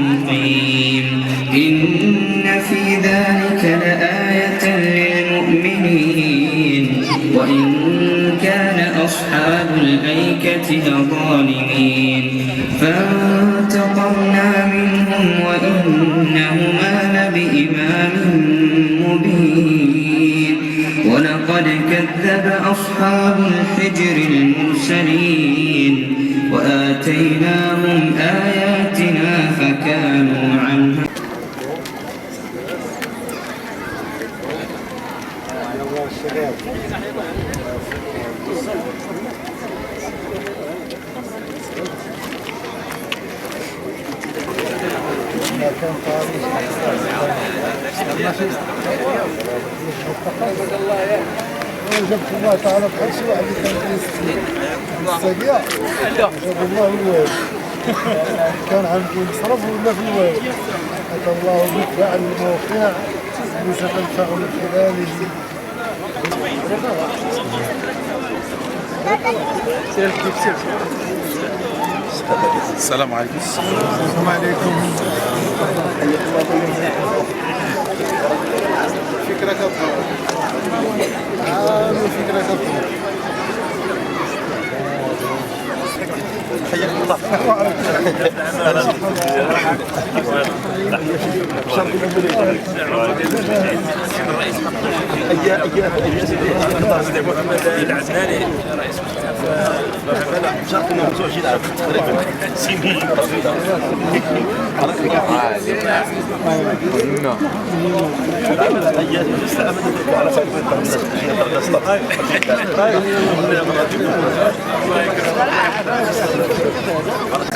مقيم. إن في ذلك لآية للمؤمنين وإن كان أصحاب الأيكة لظالمين فانتقمنا منهم وإنهما لبإمام مبين. ولقد كذب أصحاب الحجر المرسلين وآتيناهم آياتنا فكانوا عنها. جبت الله تعالى بحال شي واحد اللي كان السقيا جاب الله الوالد كان عنده مصرف ولا في الوالد أتى الله بك على الموقع لستنفع من خلاله. السلام عليكم. السلام عليكم. فكرة كبيرة. فكرة كبيرة. حياك الله.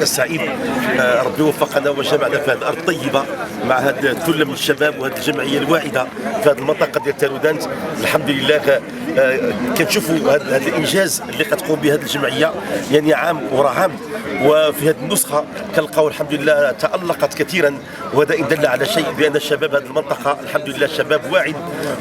السعيد ربي وفقنا وجمعنا في هذه الارض الطيبه مع هذا الثله من الشباب وهذه الجمعيه الواعده في هذه المنطقه ديال تارودانت. الحمد لله كنشوفوا هذا الانجاز اللي كتقوم به هذه الجمعيه يعني عام وراء عام، وفي هذه النسخه كنلقاو الحمد لله تالقت كثيرا، وهذا ان دل على شيء بان شباب هذه المنطقه الحمد لله شباب واعد،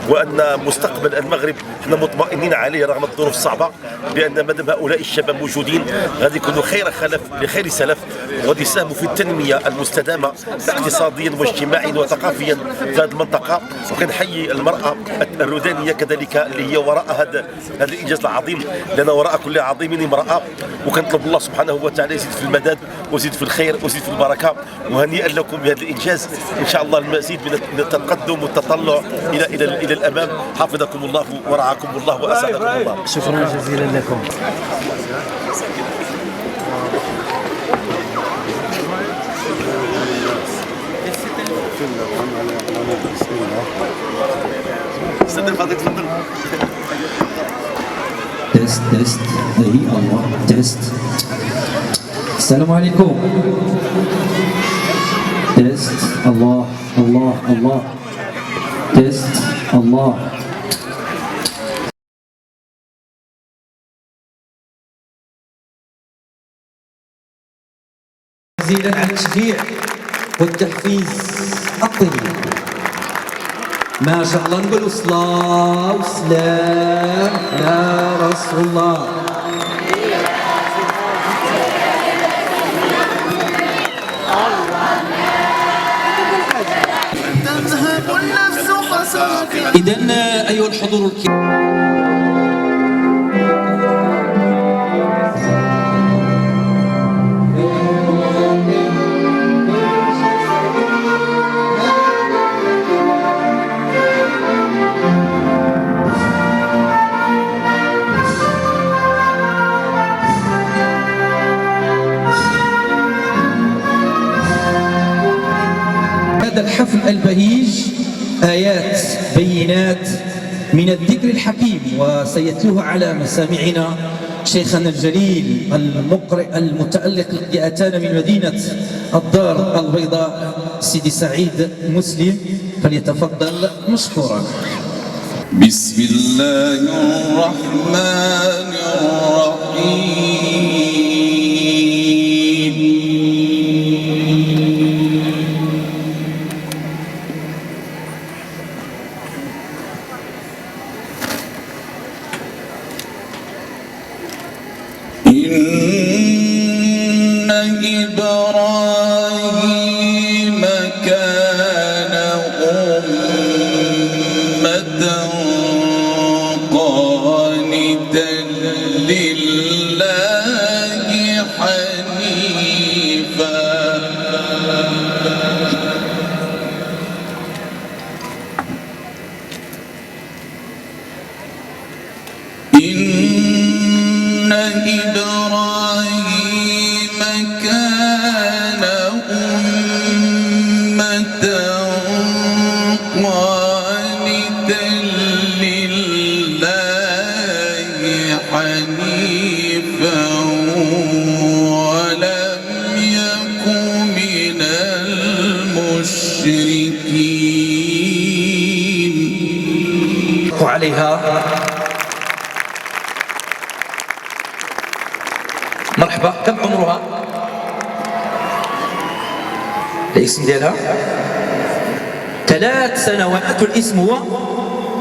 وان مستقبل المغرب احنا مطمئنين عليه رغم الظروف الصعبه، بان مادام هؤلاء الشباب موجودين غادي يكونوا خير خلف لخير سلف، وغادي يساهموا في التنميه المستدامه اقتصاديا واجتماعيا وثقافيا في هذه المنطقه. وكنحيي المراه الرودانيه كذلك اللي هي وراء هذا الانجاز العظيم، لان وراء كل عظيم امراه، وكنطلب الله سبحانه وتعالى يزيد في المدد ويزيد في الخير ويزيد في البركه. وهنيئا لكم بهذا الانجاز، ان شاء الله المزيد من التقدم والتطلع الى الامام. حفظكم الله ورعاكم الله واسعدكم الله. شكرا جزيلا لكم. استاذ فاضل تفضل. تست اي الله تست. السلام عليكم. تست الله الله الله تست الله. جزيلا على التشجيع والتحفيز الطيب. ما شاء الله نقولوا صلاة وسلام على رسول الله. إذن أيها الحضور الكرام، هذا الحفل البهيج آيات بينات من الذكر الحكيم، وسيتلوها على مسامعنا شيخنا الجليل المقرئ المتألق الذي أتانا من مدينة الدار البيضاء سيدي سعيد مسلم، فليتفضل مشكورا. بسم الله الرحمن الرحيم. إن إبراهيم إن إبراهيم كان أمة قانتا لله حنيفا ولم يك من المشركين. عليها مرحبا. كم عمرها؟ الاسم ديالها 3 سنوات. الاسم هو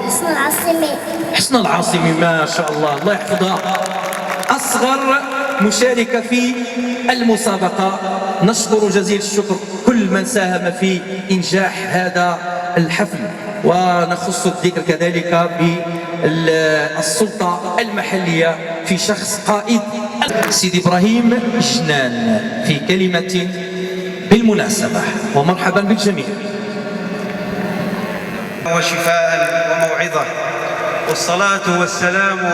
حسن العاصمي. حسن العاصمي، ما شاء الله، الله يحفظها. أصغر مشاركة في المسابقة. نشكر جزيل الشكر كل من ساهم في إنجاح هذا الحفل، ونخص الذكر كذلك بالسلطة المحلية في شخص قائد سيدي إبراهيم جنان في كلمة بالمناسبة. ومرحبا بالجميع. وشفاء وموعظة، والصلاة والسلام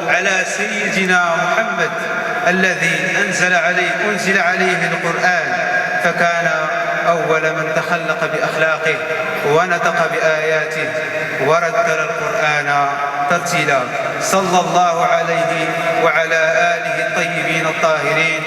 على سيدنا محمد الذي أنزل عليه القرآن، فكان أول من تخلق بأخلاقه ونطق بآياته ورتل القرآن ترتيلا، صلى الله عليه وعلى آله الطيبين الطاهرين